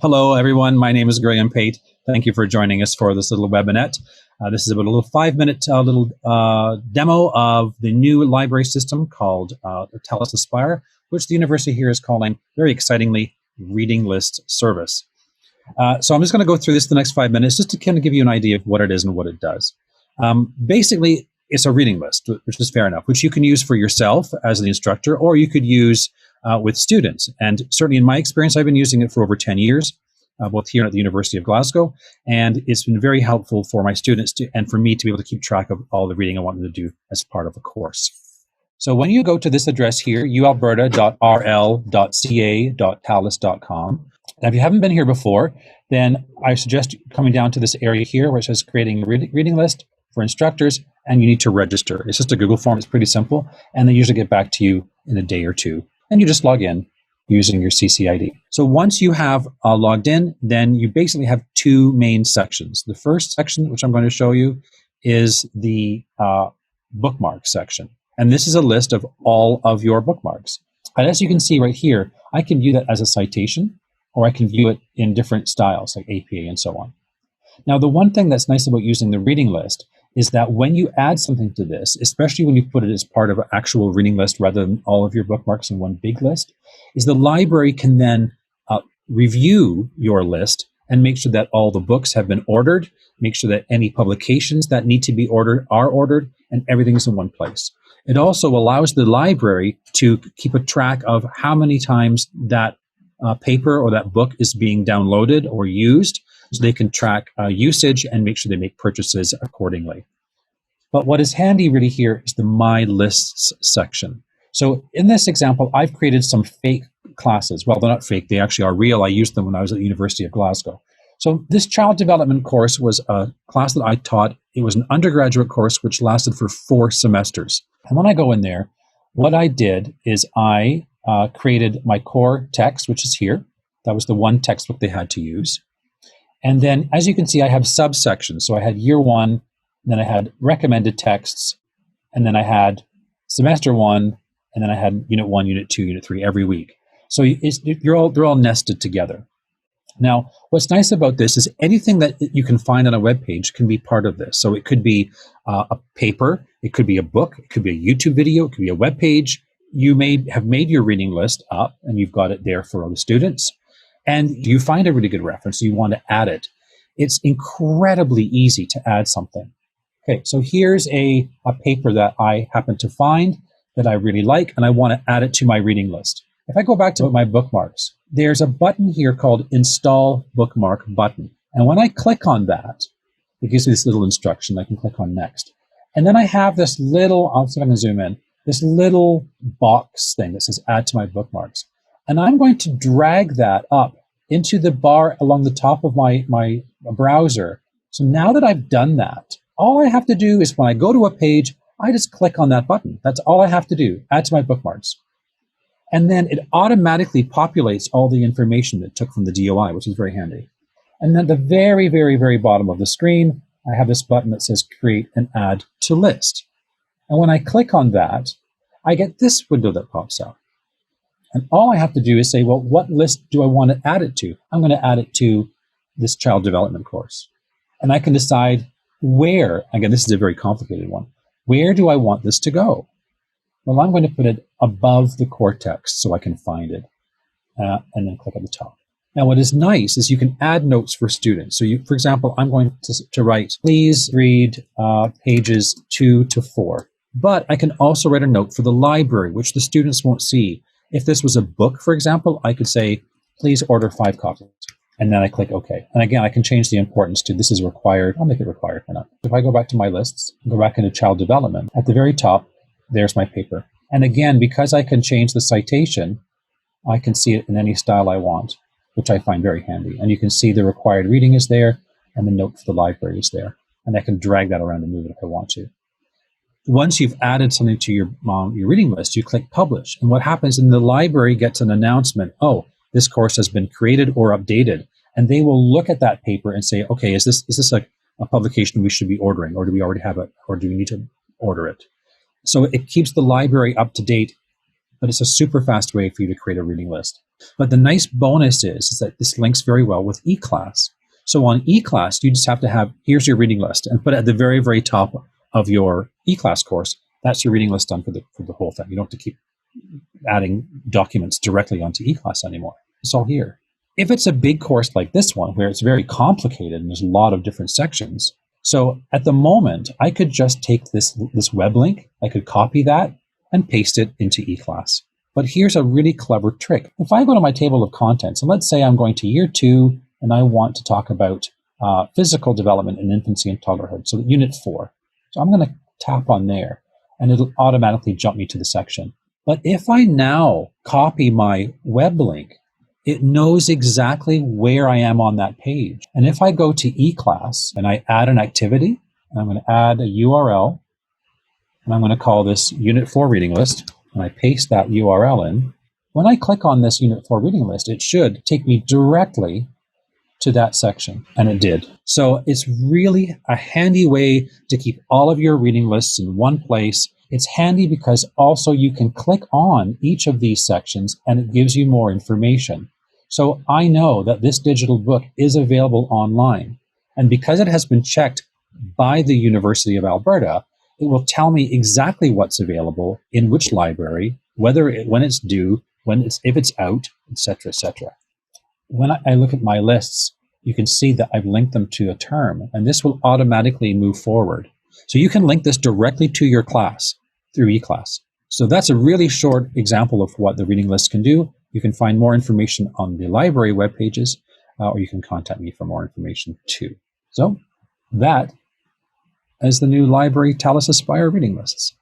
Hello, everyone. My name is Graham Pate. Thank you for joining us for this little webinet. This is about a little 5-minute demo of the new library system called Talis Aspire, which the university here is calling, very excitingly, Reading List Service. So I'm just going to go through this the next 5 minutes just to kind of give you an idea of what it is and what it does. Basically, it's a reading list, which is fair enough, which you can use for yourself as the instructor, or you could use with students. And certainly in my experience, I've been using it for over 10 years, both here at the University of Glasgow. And it's been very helpful for my students and for me to be able to keep track of all the reading I want them to do as part of a course. So when you go to this address here, ualberta.rl.ca.talis.com, now if you haven't been here before, then I suggest coming down to this area here where it says creating a reading list for instructors, and you need to register. It's just a Google form. It's pretty simple. And they usually get back to you in a day or two. And you just log in using your CCID. So once you have logged in, then you basically have two main sections. The first section, which I'm going to show you, is the bookmark section. And this is a list of all of your bookmarks. And as you can see right here, I can view that as a citation, or I can view it in different styles, like APA and so on. Now, the one thing that's nice about using the reading list is that when you add something to this, especially when you put it as part of an actual reading list rather than all of your bookmarks in one big list, is the library can then review your list and make sure that all the books have been ordered, make sure that any publications that need to be ordered are ordered, and everything is in one place. It also allows the library to keep a track of how many times that paper or that book is being downloaded or used, so they can track usage and make sure they make purchases accordingly. But what is handy really here is the My Lists section. So in this example, I've created some fake classes. Well, they're not fake, they actually are real. I used them when I was at the University of Glasgow. So this child development course was a class that I taught. It was an undergraduate course which lasted for 4 semesters. And when I go in there, what I did is I created my core text, which is here. That was the one textbook they had to use. And then, as you can see, I have subsections. So I had year 1, then I had recommended texts, and then I had semester 1, and then I had unit 1, unit 2, unit 3 every week. So they're all nested together. Now, what's nice about this is anything that you can find on a web page can be part of this. So it could be a paper, it could be a book, it could be a YouTube video, it could be a web page. You may have made your reading list up, and you've got it there for all the students. And you find a really good reference, you want to add it. It's incredibly easy to add something. Okay, so here's a paper that I happen to find that I really like, and I want to add it to my reading list. If I go back to my bookmarks, there's a button here called Install Bookmark Button. And when I click on that, it gives me this little instruction. I can click on Next. And then I have this little, I'll see if I can zoom in, this little box thing that says Add to My Bookmarks. And I'm going to drag that up into the bar along the top of my browser. So now that I've done that, all I have to do is when I go to a page, I just click on that button. That's all I have to do, Add to My Bookmarks. And then it automatically populates all the information that it took from the DOI, which is very handy. And then at the very, very, very bottom of the screen, I have this button that says Create and Add to List. And when I click on that, I get this window that pops out. And all I have to do is say, well, what list do I want to add it to? I'm going to add it to this child development course. And I can decide where, again, this is a very complicated one, where do I want this to go? Well, I'm going to put it above the core text so I can find it, and then click at the top. Now, what is nice is you can add notes for students. So, for example, I'm going to write, please read pages 2 to 4. But I can also write a note for the library, which the students won't see. If this was a book, for example, I could say, please order 5 copies. And then I click OK. And again, I can change the importance to this is required. I'll make it required for now. If I go back to my lists, go back into child development, at the very top, there's my paper. And again, because I can change the citation, I can see it in any style I want, which I find very handy. And you can see the required reading is there, and the note for the library is there. And I can drag that around and move it if I want to. Once you've added something to your reading list, you click publish. And what happens in the library gets an announcement, oh, this course has been created or updated. And they will look at that paper and say, okay, is this a publication we should be ordering, or do we already have it, or do we need to order it? So it keeps the library up to date, but it's a super fast way for you to create a reading list. But the nice bonus is that this links very well with eClass. So on eClass, you just have to have, here's your reading list, and put it at the very, very top of your eClass course. That's your reading list done for the whole thing. You don't have to keep adding documents directly onto eClass anymore. It's all here. If it's a big course like this one, where it's very complicated and there's a lot of different sections, so at the moment, I could just take this web link, I could copy that and paste it into eClass. But here's a really clever trick. If I go to my table of contents, and let's say I'm going to year 2, and I want to talk about physical development in infancy and toddlerhood, so unit 4. So I'm going to tap on there, and it'll automatically jump me to the section. But if I now copy my web link, it knows exactly where I am on that page. And if I go to eClass and I add an activity, and I'm going to add a URL, and I'm going to call this Unit 4 reading list, and I paste that URL in, when I click on this Unit 4 reading list, it should take me directly to that section, and it did. So it's really a handy way to keep all of your reading lists in one place. It's handy because also you can click on each of these sections and it gives you more information. So I know that this digital book is available online, and because it has been checked by the University of Alberta, it will tell me exactly what's available in which library, when it's due, if it's out, etc., etc. When I look at my lists, you can see that I've linked them to a term, and this will automatically move forward. So you can link this directly to your class through eClass. So that's a really short example of what the reading list can do. You can find more information on the library web pages, or you can contact me for more information too. So that is the new library Talis Aspire reading lists.